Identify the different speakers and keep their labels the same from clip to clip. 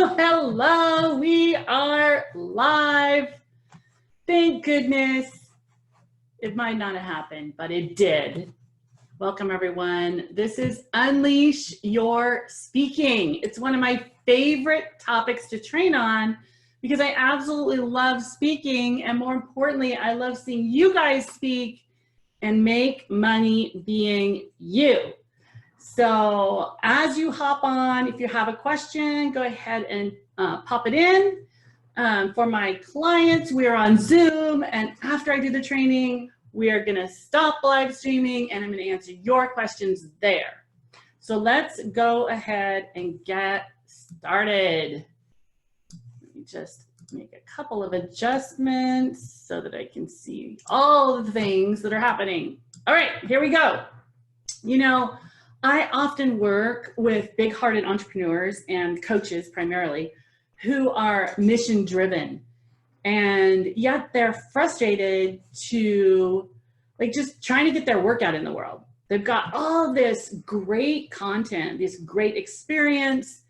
Speaker 1: Hello, we are live. Thank goodness. It might not have happened, but it did. Welcome everyone. This is Unleash Your Speaking. It's one of my favorite topics to train on because I absolutely love speaking, and more importantly, I love seeing you guys speak and make money being you. So as you hop on, if you have a question, go ahead and pop it in. For my clients, we are on Zoom, and after I do the training, we are gonna stop live streaming and I'm gonna answer your questions there. So let's go ahead and get started. Let me just make a couple of adjustments so that I can see all the things that are happening. All right, here we go. You know, I often work with big-hearted entrepreneurs and coaches primarily who are mission-driven, and yet they're frustrated to just trying to get their work out in the world. They've got all this great content, this great experience.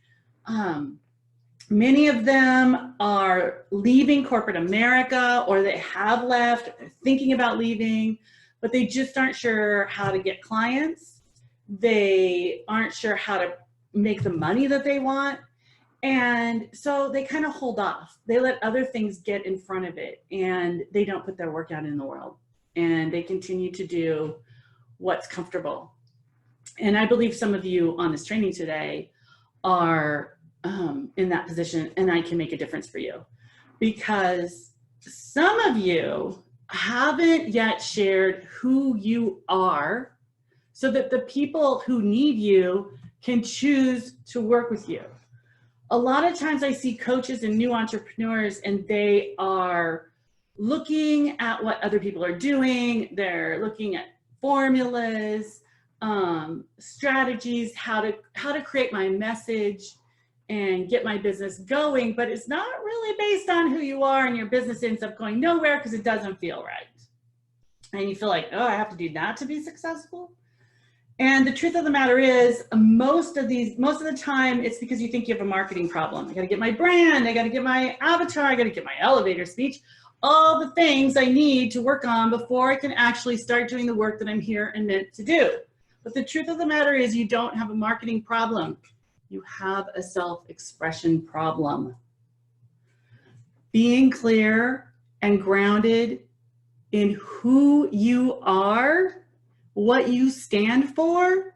Speaker 1: Many of them are leaving corporate America, or they have left, they're thinking about leaving, but they just aren't sure how to get clients. They aren't sure how to make the money that they want. And so they kind of hold off. They let other things get in front of it, and they don't put their work out in the world. And they continue to do what's comfortable. And I believe some of you on this training today are in that position, and I can make a difference for you. Because some of you haven't yet shared who you are, so that the people who need you can choose to work with you. A lot of times I see coaches and new entrepreneurs, and they are looking at what other people are doing. They're looking at formulas, strategies, how to create my message and get my business going, but it's not really based on who you are, and your business ends up going nowhere because it doesn't feel right. And you feel like, oh, I have to do that to be successful? And the truth of the matter is, most of the time, it's because you think you have a marketing problem. I got to get my brand, I got to get my avatar, I got to get my elevator speech, all the things I need to work on before I can actually start doing the work that I'm here and meant to do. But the truth of the matter is, you don't have a marketing problem. You have a self-expression problem. Being clear and grounded in who you are, what you stand for,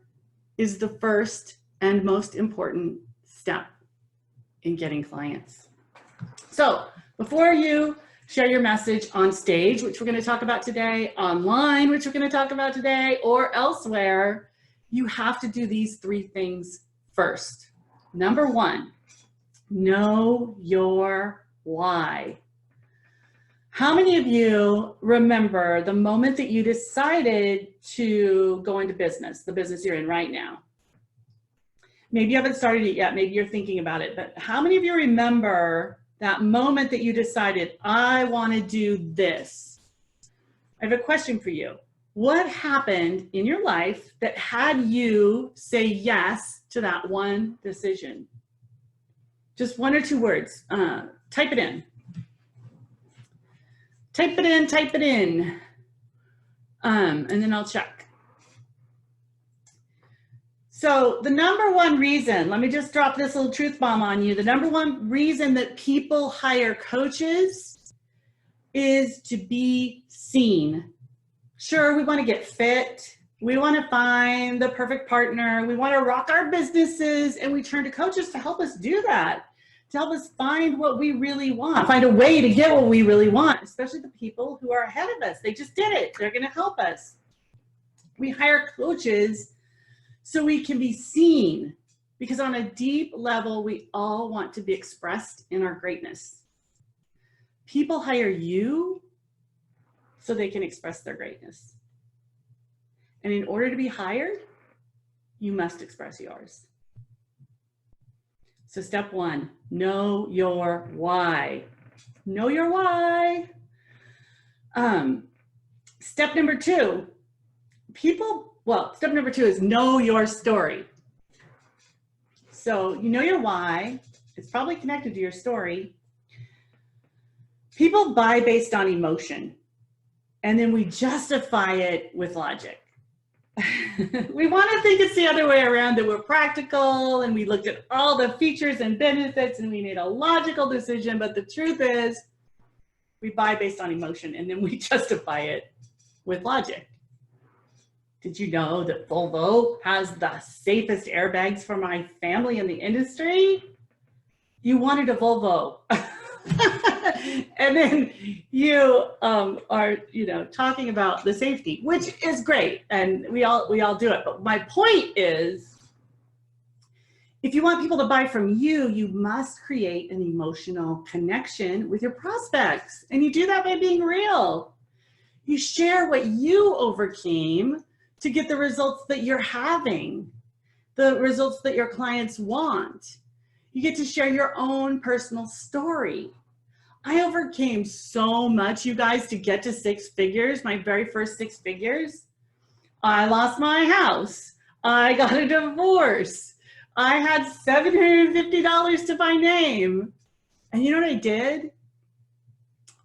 Speaker 1: is the first and most important step in getting clients. So before you share your message on stage, which we're going to talk about today, online, which we're going to talk about today, or elsewhere, you have to do these three things first. Number one, know your why. How many of you remember the moment that you decided to go into business, the business you're in right now? Maybe you haven't started it yet, maybe you're thinking about it, but how many of you remember that moment that you decided, I want to do this? I have a question for you. What happened in your life that had you say yes to that one decision? Just one or two words. Type it in. Type it in, type it in. And then I'll check. So the number one reason, let me just drop this little truth bomb on you. The number one reason that people hire coaches is to be seen. Sure, we want to get fit. We want to find the perfect partner. We want to rock our businesses, and we turn to coaches to help us do that, to help us find what we really want, find a way to get what we really want, especially the people who are ahead of us. They just did it. They're going to help us. We hire coaches so we can be seen, because on a deep level, we all want to be expressed in our greatness. People hire you so they can express their greatness. And in order to be hired, you must express yours. So step one, know your why. Know your why. Step number two, step number two is know your story. So you know your why, it's probably connected to your story. People buy based on emotion, and then we justify it with logic. We want to think it's the other way around, that we're practical and we looked at all the features and benefits and we made a logical decision, but the truth is we buy based on emotion and then we justify it with logic. Did you know that Volvo has the safest airbags for my family in the industry? You wanted a Volvo. And then you are, talking about the safety, which is great, and we all do it. But my point is, if you want people to buy from you, you must create an emotional connection with your prospects, and you do that by being real. You share what you overcame to get the results that you're having, the results that your clients want. You get to share your own personal story. I overcame so much, you guys, to get to 6 figures, my very first 6 figures. I lost my house. I got a divorce. I had $750 to my name. And you know what I did?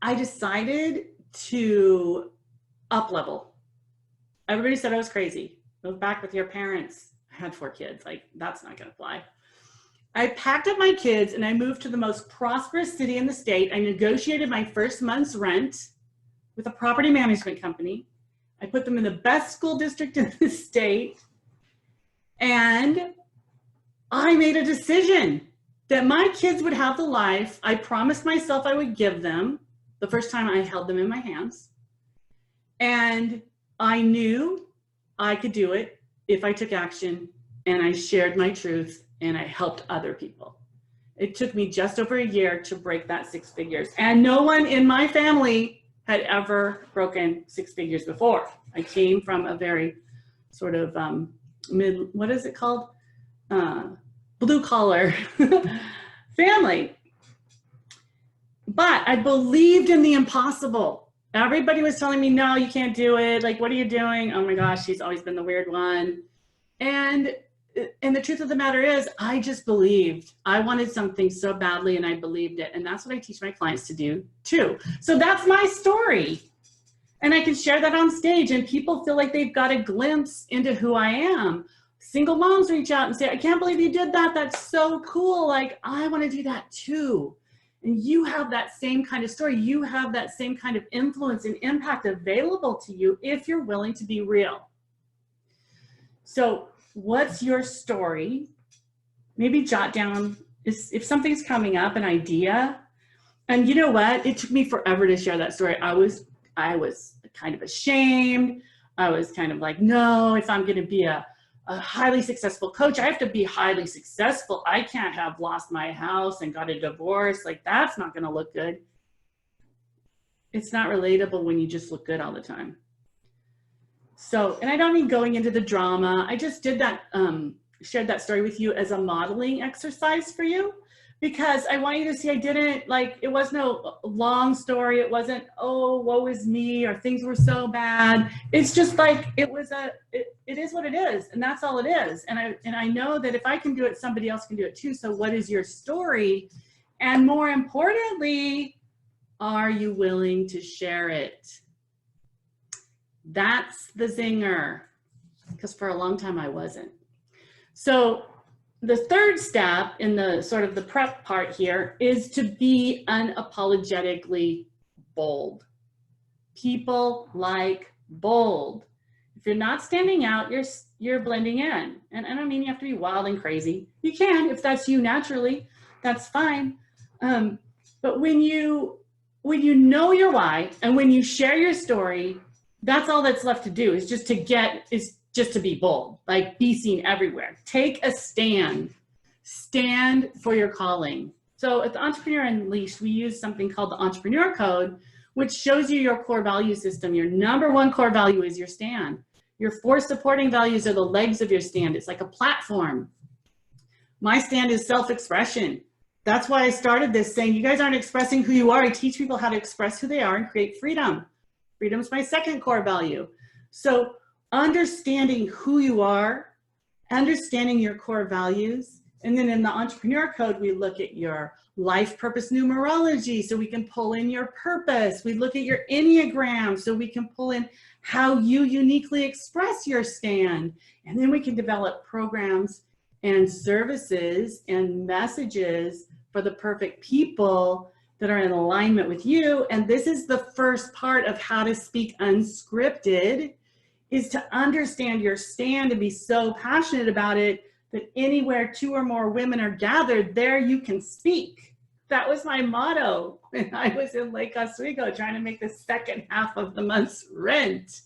Speaker 1: I decided to up level. Everybody said I was crazy. Move back with your parents. I had 4 kids. Like, that's not gonna fly. I packed up my kids and I moved to the most prosperous city in the state. I negotiated my first month's rent with a property management company. I put them in the best school district in the state. And I made a decision that my kids would have the life I promised myself I would give them the first time I held them in my hands. And I knew I could do it if I took action and I shared my truth and I helped other people. It took me just over a year to break that 6 figures. And no one in my family had ever broken 6 figures before. I came from a very sort of what is it called? Blue collar family. But I believed in the impossible. Everybody was telling me, no, you can't do it. Like, what are you doing? Oh my gosh, she's always been the weird one. And the truth of the matter is, I just believed. I wanted something so badly and I believed it. And that's what I teach my clients to do too. So that's my story. And I can share that on stage and people feel like they've got a glimpse into who I am. Single moms reach out and say, I can't believe you did that. That's so cool. Like, I want to do that too. And you have that same kind of story. You have that same kind of influence and impact available to you if you're willing to be real. So what's your story? Maybe jot down if something's coming up, an idea. And you know what? It took me forever to share that story. I was kind of ashamed. I was kind of like, no, if I'm going to be a highly successful coach, I have to be highly successful. I can't have lost my house and got a divorce. Like, that's not going to look good. It's not relatable when you just look good all the time. So, and I don't mean going into the drama. I just did that, shared that story with you as a modeling exercise for you, because I want you to see I didn't, like, it was no long story. It wasn't, oh, woe is me, or things were so bad. It's just like, it is what it is, and that's all it is. And I know that if I can do it, somebody else can do it too. So what is your story? And more importantly, are you willing to share it? That's the zinger, because for a long time I wasn't. So the third step in the sort of the prep part here is to be unapologetically bold. People like bold. If you're not standing out, you're blending in. And I don't mean you have to be wild and crazy. You can, if that's you naturally, that's fine. But when you know your why and when you share your story, that's all that's left to do is just to be bold, like be seen everywhere. Take a stand. Stand for your calling. So at the Entrepreneur Unleashed, we use something called the Entrepreneur Code, which shows you your core value system. Your number one core value is your stand. Your 4 supporting values are the legs of your stand. It's like a platform. My stand is self-expression. That's why I started this saying, you guys aren't expressing who you are. I teach people how to express who they are and create freedom. Freedom is my second core value. So understanding who you are, understanding your core values, And then in the entrepreneur code, we look at your life purpose numerology so we can pull in your purpose. We look at your Enneagram so we can pull in how you uniquely express your stand. And then we can develop programs and services and messages for the perfect people that are in alignment with you. And this is the first part of how to speak unscripted, is to understand your stand and be so passionate about it that anywhere 2 or more women are gathered, there you can speak. That was my motto when I was in Lake Oswego trying to make the second half of the month's rent.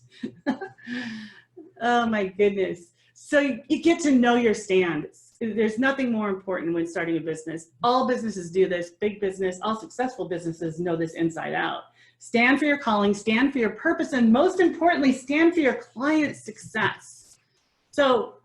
Speaker 1: Oh my goodness. So you get to know your stand. There's nothing more important when starting a business. All businesses do this, big business, all successful businesses know this inside out. Stand for your calling, stand for your purpose, and most importantly, stand for your client's success. So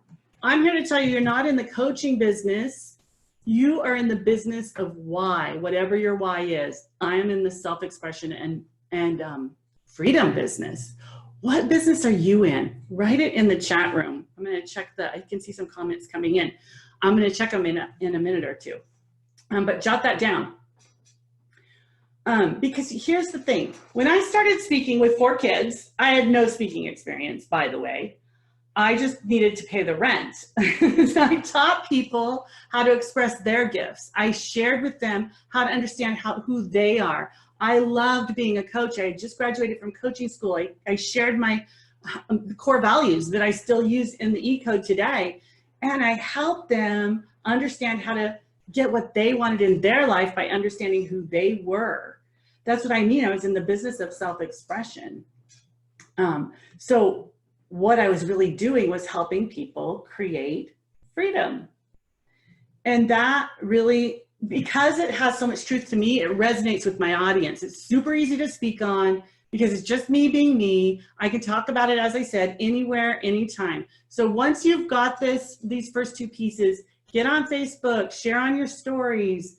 Speaker 1: I'm here to tell you, you're not in the coaching business. You are in the business of why, whatever your why is. I am in the self-expression and freedom business. What business are you in? Write it in the chat room. I'm going to check I can see some comments coming in. I'm going to check them in a minute or two. But jot that down. Because here's the thing. When I started speaking with 4 kids, I had no speaking experience, by the way. I just needed to pay the rent. So I taught people how to express their gifts. I shared with them how to understand who they are. I loved being a coach. I had just graduated from coaching school. I shared my core values that I still use in the E-Code today. And I helped them understand how to get what they wanted in their life by understanding who they were. That's what I mean. I was in the business of self-expression. So what I was really doing was helping people create freedom. And that really, because it has so much truth to me, it resonates with my audience. It's super easy to speak on because it's just me being me. I can talk about it, as I said, anywhere, anytime. So once you've got these first 2 pieces, get on Facebook, share on your stories,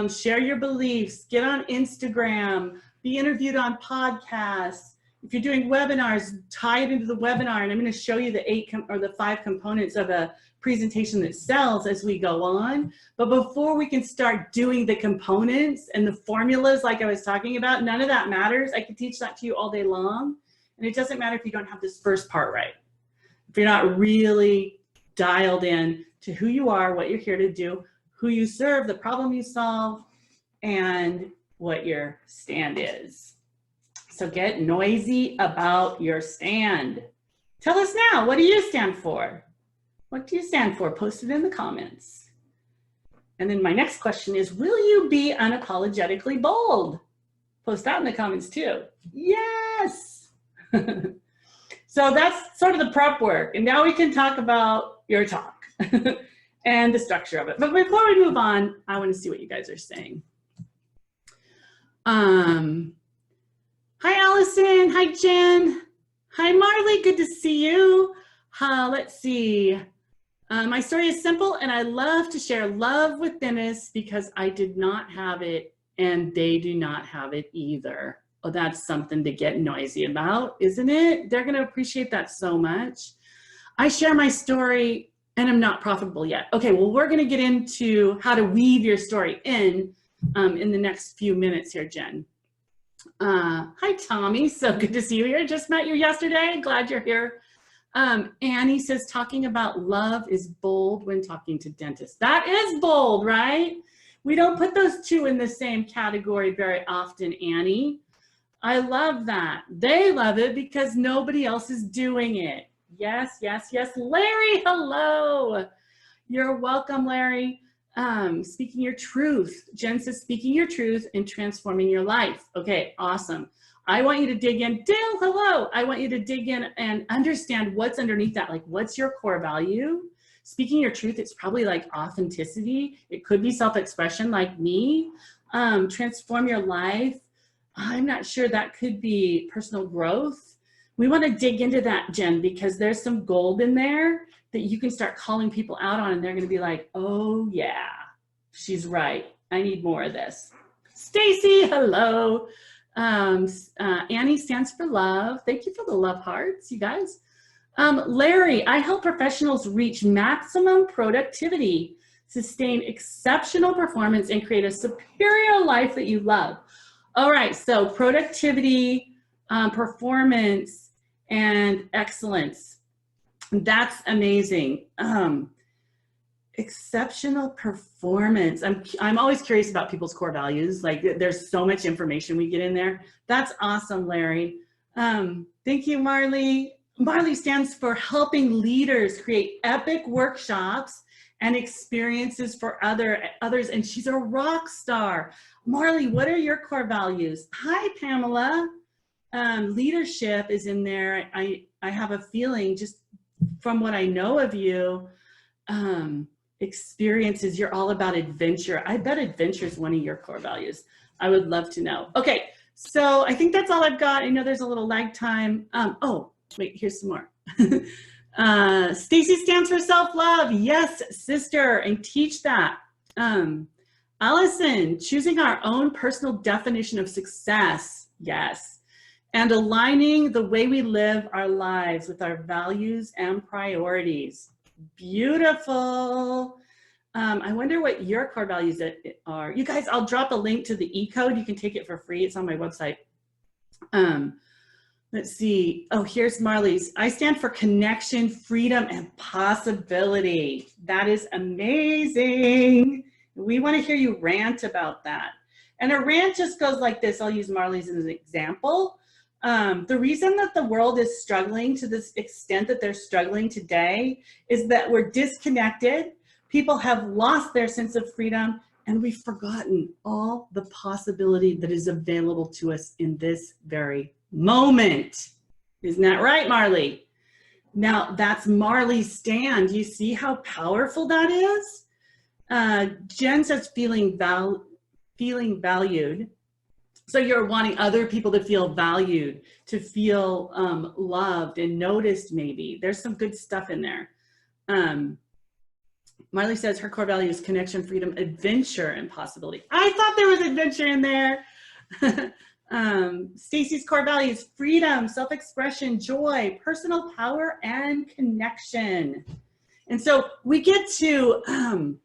Speaker 1: share your beliefs, get on Instagram, be interviewed on podcasts. If you're doing webinars, tie it into the webinar, and I'm going to show you the 5 components of a presentation that sells as we go on. But before we can start doing the components and the formulas like I was talking about, none of that matters. I could teach that to you all day long, and it doesn't matter if you don't have this first part right. If you're not really dialed in to who you are, what you're here to do, who you serve, the problem you solve, and what your stand is. So get noisy about your stand. Tell us now, what do you stand for? What do you stand for? Post it in the comments. And then my next question is, will you be unapologetically bold? Post that in the comments too. Yes. So that's sort of the prep work. And now we can talk about your talk and the structure of it. But before we move on, I want to see what you guys are saying. Hi, Allison. Hi, Jen. Hi, Marley. Good to see you. Let's see. My story is simple, and I love to share love with Dennis because I did not have it, and they do not have it either. Oh, that's something to get noisy about, isn't it? They're going to appreciate that so much. I share my story, and I'm not profitable yet. Okay, well, we're going to get into how to weave your story in the next few minutes here, Jen. Hi, Tommy. So good to see you here. Just met you yesterday. Glad you're here. Annie says, talking about love is bold when talking to dentists. That is bold, right? We don't put those 2 in the same category very often, Annie. I love that. They love it because nobody else is doing it. Yes, yes, yes. Larry, hello. You're welcome, Larry. Speaking your truth. Jen says, speaking your truth and transforming your life. Okay, awesome. I want you to dig in. Dale, hello. I want you to dig in and understand what's underneath that. Like, what's your core value? Speaking your truth, it's probably like authenticity. It could be self-expression like me. Transform your life. I'm not sure, that could be personal growth. We want to dig into that, Jen, because there's some gold in there that you can start calling people out on, and they're going to be like, oh yeah, she's right. I need more of this. Stacy, hello. Annie stands for love. Thank you for the love hearts, you guys. Larry, I help professionals reach maximum productivity. sustain exceptional performance, and create a superior life that you love. All right, so productivity, performance, and excellence. That's amazing. Exceptional performance. I'm always curious about people's core values. Like, there's so much information we get in there. That's awesome, Larry. Thank you, Marley. Marley stands for helping leaders create epic workshops and experiences for others, and she's a rock star. Marley, what are your core values? Hi, Pamela. Leadership is in there. I have a feeling, just from what I know of you, experiences, you're all about adventure. I bet adventure is one of your core values. I would love to know. Okay, so I think that's all I've got. I know there's a little lag time. Oh, wait, here's some more. Stacy stands for self-love. Yes, sister, and teach that. Allison, choosing our own personal definition of success. Yes. And aligning the way we live our lives with our values and priorities. Beautiful. I wonder what your core values are. You guys, I'll drop a link to the e-code. You can take it for free. It's on my website. Let's see. Oh, here's Marley's. I stand for connection, freedom, and possibility. That is amazing. We want to hear you rant about that. And a rant just goes like this. I'll use Marley's as an example. The reason that the world is struggling to this extent that they're struggling today is that we're disconnected. People have lost their sense of freedom, and we've forgotten all the possibility that is available to us in this very moment. Isn't that right, Marley? Now, that's Marley's stand. You see how powerful that is? Jen says feeling valued. So you're wanting other people to feel valued, to feel loved and noticed maybe. There's some good stuff in there. Marley says her core value is connection, freedom, adventure, and possibility. I thought there was adventure in there. Stacy's core value is freedom, self-expression, joy, personal power, and connection. And so we get to,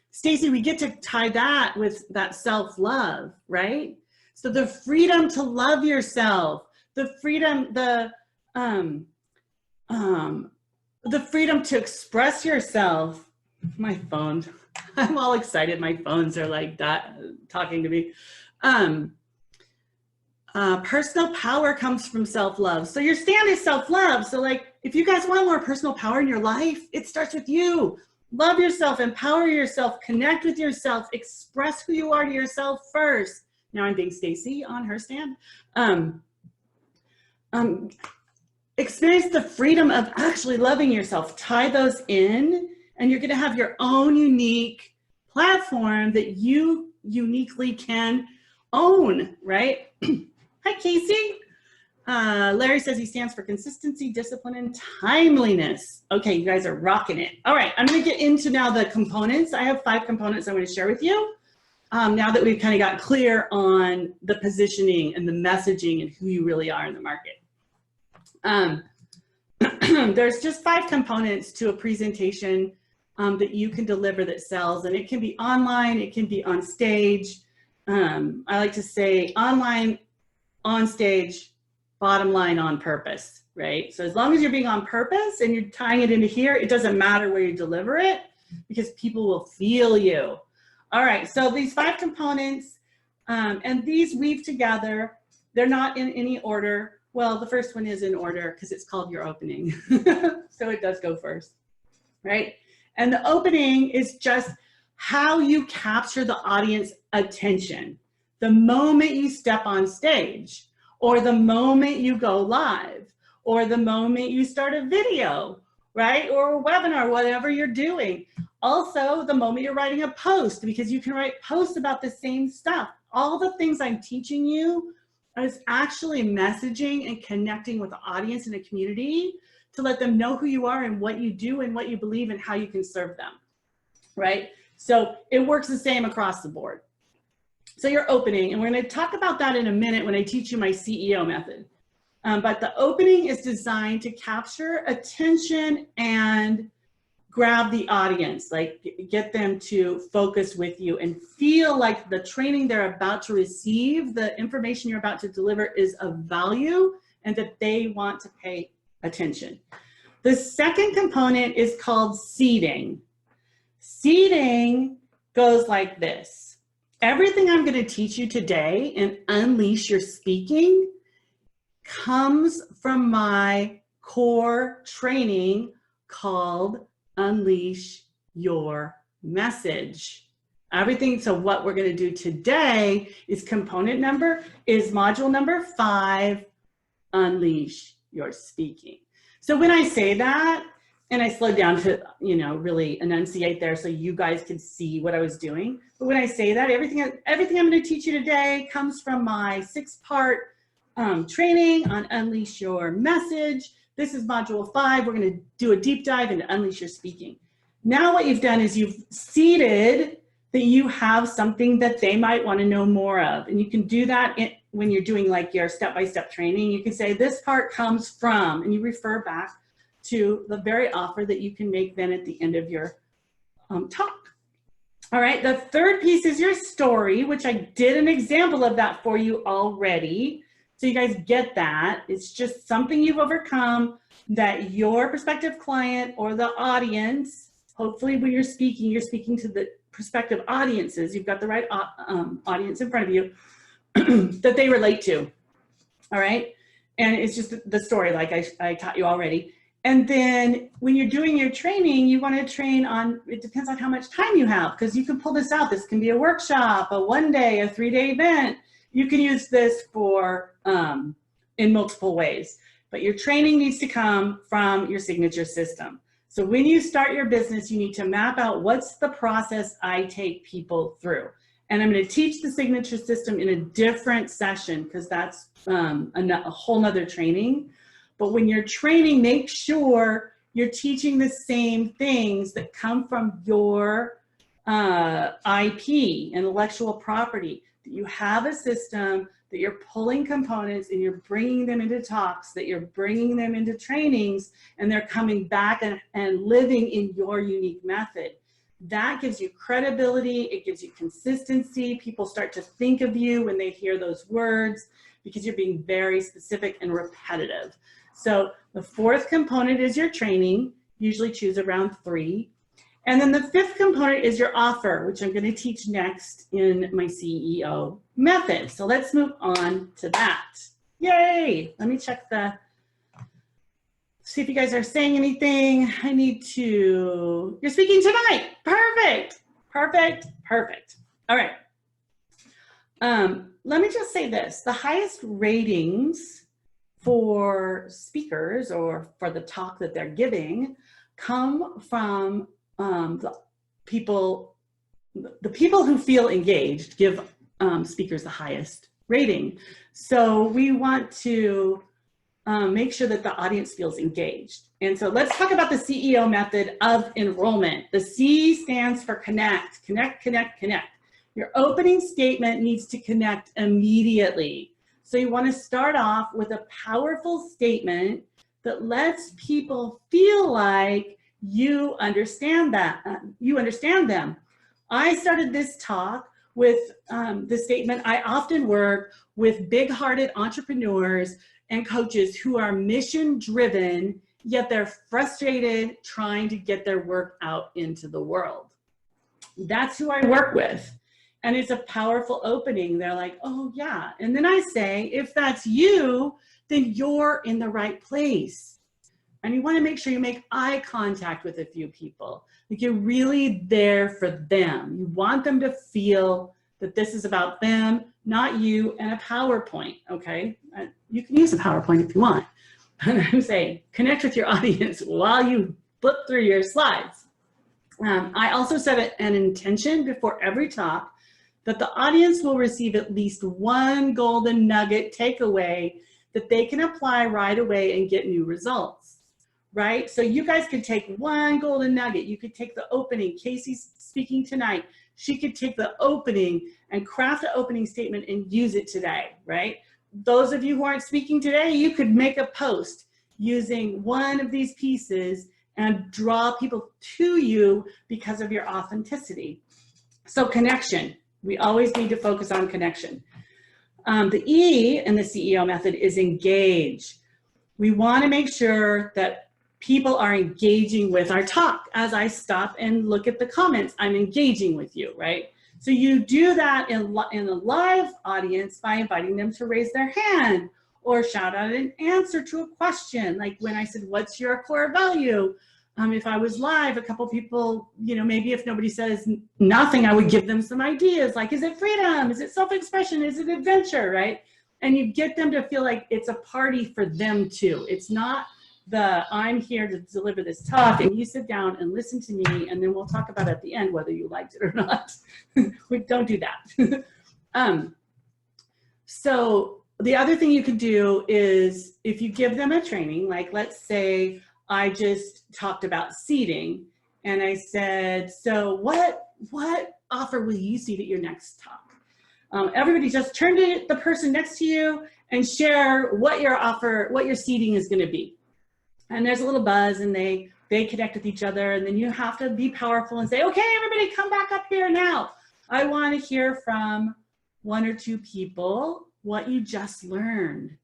Speaker 1: Stacy, we get to tie that with that self-love, right? So the freedom to love yourself, the freedom to express yourself. My phone, I'm all excited. My phones are like that, talking to me. Personal power comes from self-love. So your stand is self-love. So like, if you guys want more personal power in your life, it starts with you. Love yourself, empower yourself, connect with yourself, express who you are to yourself first. Now I'm being Stacy on her stand. Experience the freedom of actually loving yourself. Tie those in, and you're gonna have your own unique platform that you uniquely can own, right? Hi, Casey. Larry says he stands for consistency, discipline, and timeliness. Okay, you guys are rocking it. All right, I'm gonna get into now the components. I have 5 components I want to share with you. Now that we've kind of got clear on the positioning and the messaging and who you really are in the market. There's just 5 components to a presentation that you can deliver that sells, and it can be online, it can be on stage. I like to say online, on stage, bottom line, on purpose, right? So as long as you're being on purpose and you're tying it into here, it doesn't matter where you deliver it because people will feel you. All right, so these 5 components, and these weave together. They're not in any order. Well, the first one is in order because it's called your opening. So it does go first, right? And the opening is just how you capture the audience attention. The moment you step on stage, or the moment you go live, or the moment you start a video, right? Or a webinar, whatever you're doing. Also, the moment you're writing a post, because you can write posts about the same stuff. All the things I'm teaching you is actually messaging and connecting with the audience and the community to let them know who you are and what you do and what you believe and how you can serve them, right? So it works the same across the board. So you're opening, and we're going to talk about that in a minute when I teach you my CEO method. But the opening is designed to capture attention and grab the audience, like get them to focus with you and feel like the training they're about to receive, the information you're about to deliver is of value and that they want to pay attention. The second component is called seeding. Seeding goes like this. Everything I'm going to teach you today in Unleash Your Speaking comes from my core training called Unleash Your Message. Everything, so what we're going to do today is module number 5, Unleash Your Speaking. So when I say that, and I slowed down to, really enunciate there so you guys could see what I was doing. But when I say that, everything I'm going to teach you today comes from my 6-part training on Unleash Your Message. This is module 5. We're going to do a deep dive into Unleash Your Speaking. Now what you've done is you've seeded that you have something that they might want to know more of. And you can do that when you're doing like your step-by-step training. You can say this part comes from, and you refer back to the very offer that you can make then at the end of your talk. All right, the third piece is your story, which I did an example of that for you already. So you guys get that. It's just something you've overcome that your prospective client or the audience, hopefully when you're speaking to the prospective audiences, you've got the right audience in front of you that they relate to. All right, and it's just the story like I taught you already. And then when you're doing your training, you want to train on, it depends on how much time you have, because you can pull this out. This can be a workshop, a 1-day, a 3-day event. You can use this for in multiple ways, but your training needs to come from your signature system. So when you start your business, you need to map out what's the process I take people through. And I'm going to teach the signature system in a different session because that's a whole nother training. But when you're training, make sure you're teaching the same things that come from your IP, intellectual property, that you have a system, that you're pulling components and you're bringing them into talks, that you're bringing them into trainings, and they're coming back and living in your unique method. That gives you credibility, it gives you consistency. People start to think of you when they hear those words because you're being very specific and repetitive. So the fourth component is your training, usually choose around 3. And then the 5th component is your offer, which I'm going to teach next in my CEO method. So let's move on to that. Yay! Let me check see if you guys are saying anything. You're speaking tonight. Perfect, perfect, perfect. All right. Let me just say this. The highest ratings for speakers or for the talk that they're giving come from the people who feel engaged give speakers the highest rating. So we want to make sure that the audience feels engaged. And so let's talk about the CEO method of enrollment. The C stands for connect, connect, connect, connect. Your opening statement needs to connect immediately. So you want to start off with a powerful statement that lets people feel like you understand them. I started this talk with the statement, I often work with big-hearted entrepreneurs and coaches who are mission-driven, yet they're frustrated trying to get their work out into the world. That's who I work with. And it's a powerful opening. They're like, oh yeah. And then I say, if that's you, then you're in the right place. And you want to make sure you make eye contact with a few people. Like you're really there for them. You want them to feel that this is about them, not you, and a PowerPoint, okay? You can use a PowerPoint if you want. But I'm saying, connect with your audience while you flip through your slides. I also set an intention before every talk that the audience will receive at least one golden nugget takeaway that they can apply right away and get new results, right? So you guys could take one golden nugget. You could take the opening. Casey's speaking tonight. She could take the opening and craft an opening statement and use it today, right? Those of you who aren't speaking today, you could make a post using one of these pieces and draw people to you because of your authenticity. So connection, we always need to focus on connection. The E in the CEO method is engage. We want to make sure that people are engaging with our talk. As I stop and look at the comments, I'm engaging with you, right? So you do that in a live audience by inviting them to raise their hand or shout out an answer to a question. Like when I said, what's your core value? If I was live, a couple people, you know, maybe if nobody says nothing, I would give them some ideas. Like, is it freedom? Is it self-expression? Is it adventure, right? And you get them to feel like it's a party for them too. It's not I'm here to deliver this talk and you sit down and listen to me and then we'll talk about at the end whether you liked it or not. We don't do that. So the other thing you could do is if you give them a training, like let's say I just talked about seating and I said, so what offer will you seat at your next talk? Everybody just turn to the person next to you and share what your seating is going to be. And there's a little buzz and they connect with each other, and then you have to be powerful and say, okay, everybody come back up here now. I want to hear from 1 or 2 people what you just learned.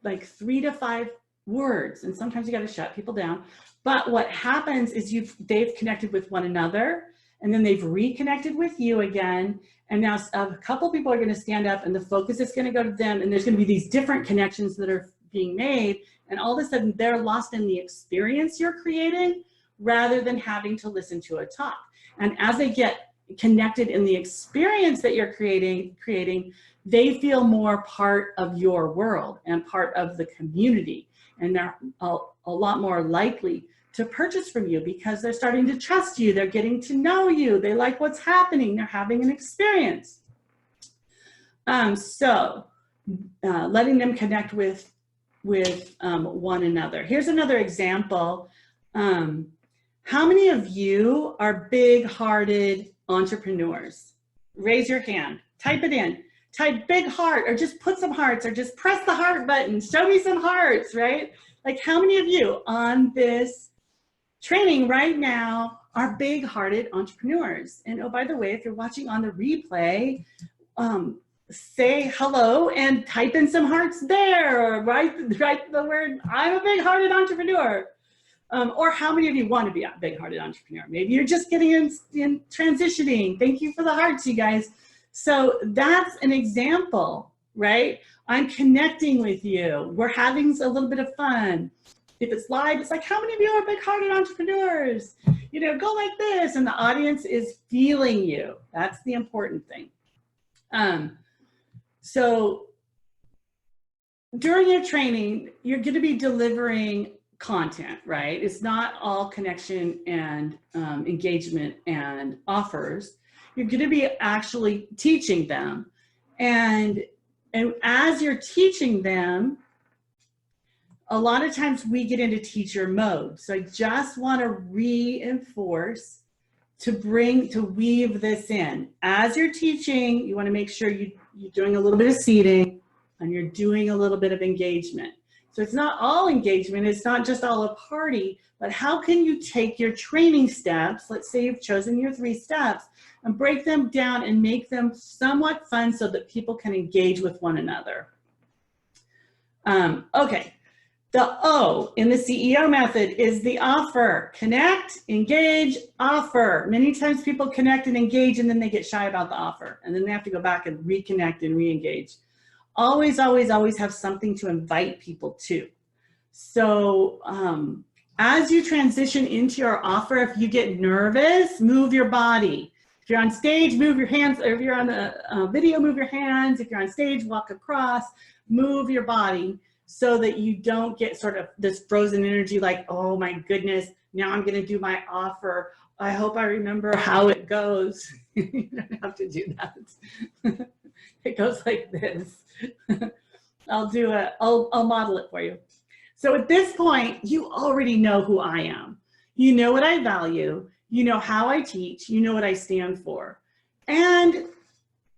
Speaker 1: Like 3 to 5 words, and sometimes you got to shut people down. But what happens is they've connected with one another, and then they've reconnected with you again, and now a couple people are going to stand up and the focus is going to go to them, and there's going to be these different connections that are being made, and all of a sudden they're lost in the experience you're creating rather than having to listen to a talk. And as they get connected in the experience that you're creating, they feel more part of your world and part of the community, and they're a lot more likely to purchase from you because they're starting to trust you, they're getting to know you, they like what's happening, they're having an experience. Letting them connect with one another. Here's another example. How many of you are big-hearted entrepreneurs? Raise your hand, type it in. Type big heart, or just put some hearts, or just press the heart button. Show me some hearts, right? Like how many of you on this training right now are big-hearted entrepreneurs? And oh, by the way, if you're watching on the replay, say hello and type in some hearts there, or write the word, I'm a big-hearted entrepreneur. Or how many of you want to be a big-hearted entrepreneur? Maybe you're just getting in transitioning. Thank you for the hearts, you guys. So that's an example, right? I'm connecting with you. We're having a little bit of fun. If it's live, it's like, how many of you are big-hearted entrepreneurs? You know, go like this, and the audience is feeling you. That's the important thing. So during your training, you're going to be delivering content, right? It's not all connection and engagement and offers. You're going to be actually teaching them. And as you're teaching them, a lot of times we get into teacher mode. So I just want to reinforce to weave this in. As you're teaching, you want to make sure you're doing a little bit of seating and you're doing a little bit of engagement. So it's not all engagement, it's not just all a party, but how can you take your training steps, let's say you've chosen your 3 steps, and break them down and make them somewhat fun so that people can engage with one another. Okay, the O in the CEO method is the offer. Connect, engage, offer. Many times people connect and engage and then they get shy about the offer, and then they have to go back and reconnect and re-engage. Always, always, always have something to invite people to. So as you transition into your offer, if you get nervous, move your body. If you're on stage, move your hands. Or if you're on a video, move your hands. If you're on stage, walk across, move your body so that you don't get sort of this frozen energy like, oh my goodness, now I'm going to do my offer. I hope I remember how it goes. You don't have to do that. It goes like this. I'll model it for you. So at this point, you already know who I am. You know what I value. You know how I teach. You know what I stand for. And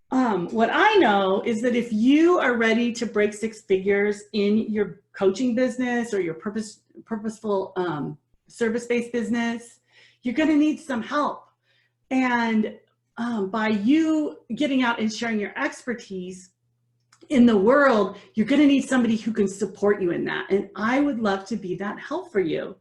Speaker 1: what I know is that if you are ready to break 6 figures in your coaching business or your purposeful service-based business, you're going to need some help. And by you getting out and sharing your expertise in the world, you're going to need somebody who can support you in that. And I would love to be that help for you.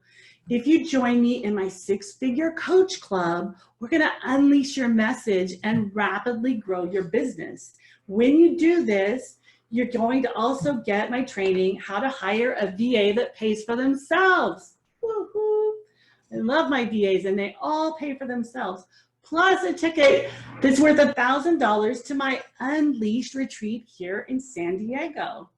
Speaker 1: If you join me in my 6-figure coach club, we're going to unleash your message and rapidly grow your business. When you do this, you're going to also get my training, how to hire a VA that pays for themselves. Woohoo! I love my VAs, and they all pay for themselves. Plus a ticket that's worth $1,000 to my Unleashed retreat here in San Diego.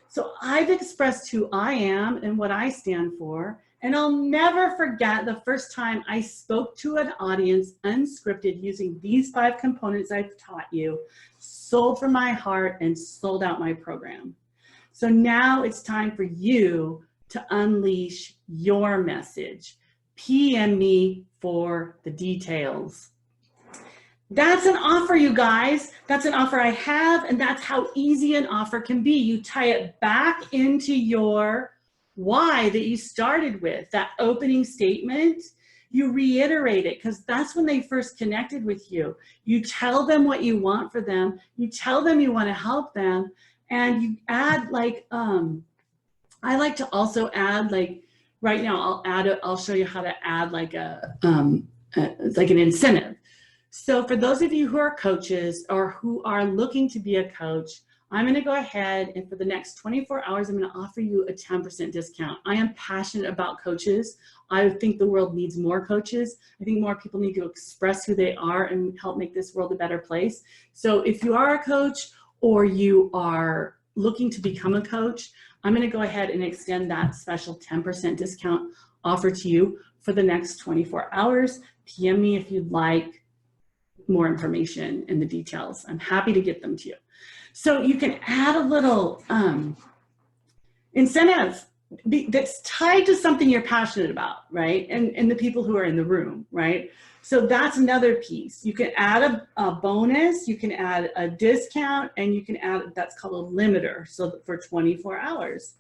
Speaker 1: So I've expressed who I am and what I stand for, and I'll never forget the first time I spoke to an audience unscripted using these 5 components I've taught you, sold from my heart, and sold out my program. So now it's time for you to unleash your message. PM me for the details. That's an offer, you guys. That's an offer I have, and that's how easy an offer can be. You tie it back into your why that you started with, that opening statement. You reiterate it, because that's when they first connected with you. You tell them what you want for them. You tell them you want to help them, and you add like, I like to also add like, right now I'll show you how to add like like an incentive. So for those of you who are coaches or who are looking to be a coach, I'm going to go ahead and for the next 24 hours, I'm going to offer you a 10% discount. I am passionate about coaches. I think the world needs more coaches. I think more people need to express who they are and help make this world a better place. So if you are a coach or you are looking to become a coach, I'm going to go ahead and extend that special 10% discount offer to you for the next 24 hours. PM me if you'd like more information and the details. I'm happy to get them to you. So you can add a little incentive that's tied to something you're passionate about, right? And the people who are in the room, right? So that's another piece. You can add a bonus, you can add a discount, and you can add, that's called a limiter, so for 24 hours.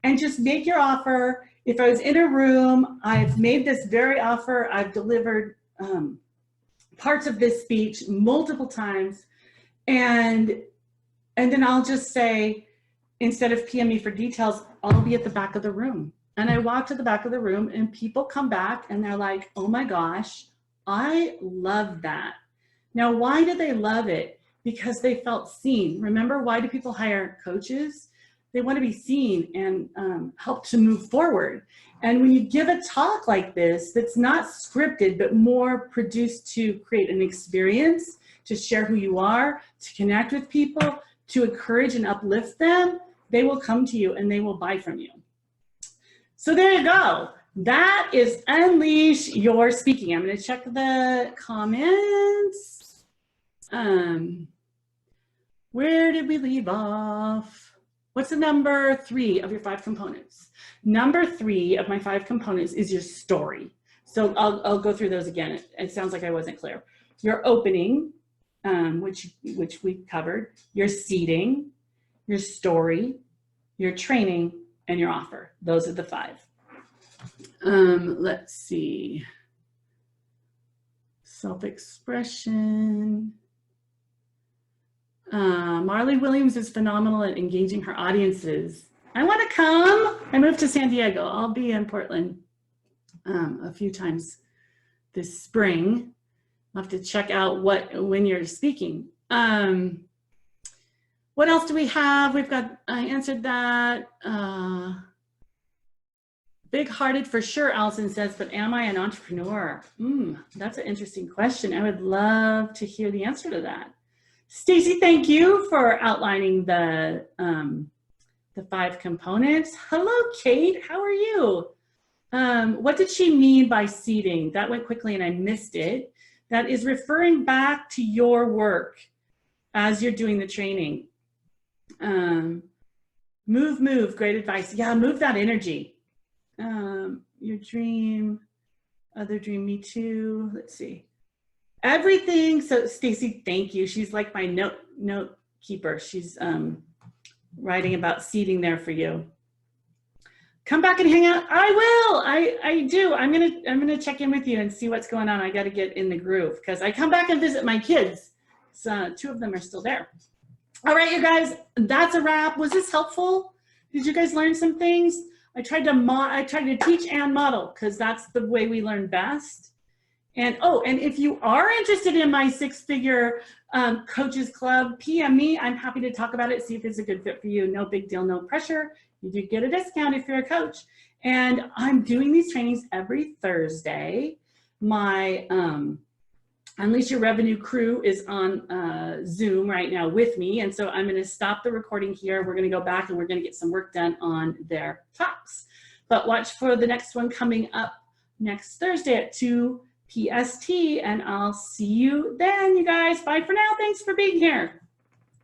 Speaker 1: And just make your offer. If I was in a room, I've made this very offer, I've delivered parts of this speech multiple times, and then I'll just say, instead of PM me for details, I'll be at the back of the room. And I walk to the back of the room and people come back and they're like, oh my gosh, I love that. Now, why do they love it? Because they felt seen. Remember, why do people hire coaches? They want to be seen and help to move forward. And when you give a talk like this, that's not scripted, but more produced to create an experience, to share who you are, to connect with people, to encourage and uplift them, they will come to you and they will buy from you. So there you go. That is Unleash Your Speaking. I'm going to check the comments. Where did we leave off? What's the number 3 of your 5 components? Number 3 of my 5 components is your story. So I'll go through those again. It sounds like I wasn't clear. Your opening, which we covered, your seeding, your story, your training, and your offer. Those are the 5. Let's see. Self-expression. Marley Williams is phenomenal at engaging her audiences. I want to come. I moved to San Diego. I'll be in Portland a few times this spring. I'll have to check out when you're speaking. What else do we have? I answered that. Big-hearted for sure, Allison says, but am I an entrepreneur? That's an interesting question. I would love to hear the answer to that. Stacy, thank you for outlining the 5 components. Hello, Kate, how are you? What did she mean by seeding? That went quickly and I missed it. That is referring back to your work as you're doing the training. Move, great advice. Yeah, move that energy. Your dream, other dream, me too. Let's see. Everything. So Stacy, thank you. She's like my note keeper. She's writing about seeding there for you. come back and hang out. I will. I do. I'm gonna check in with you and see what's going on. I got to get in the groove because I come back and visit my kids. So 2 of them are still there. All right, you guys, that's a wrap. Was this helpful? Did you guys learn some things? I tried to teach and model because that's the way we learn best. And oh, and if you are interested in my 6-figure coaches club, PM me. I'm happy to talk about it, see if it's a good fit for you. No big deal, no pressure. You do get a discount if you're a coach. And I'm doing these trainings every Thursday. My Unleash Your Revenue crew is on Zoom right now with me. And so I'm going to stop the recording here. We're going to go back and we're going to get some work done on their talks. But watch for the next one coming up next Thursday at 2 PST. And I'll see you then, you guys. Bye for now. Thanks for being here.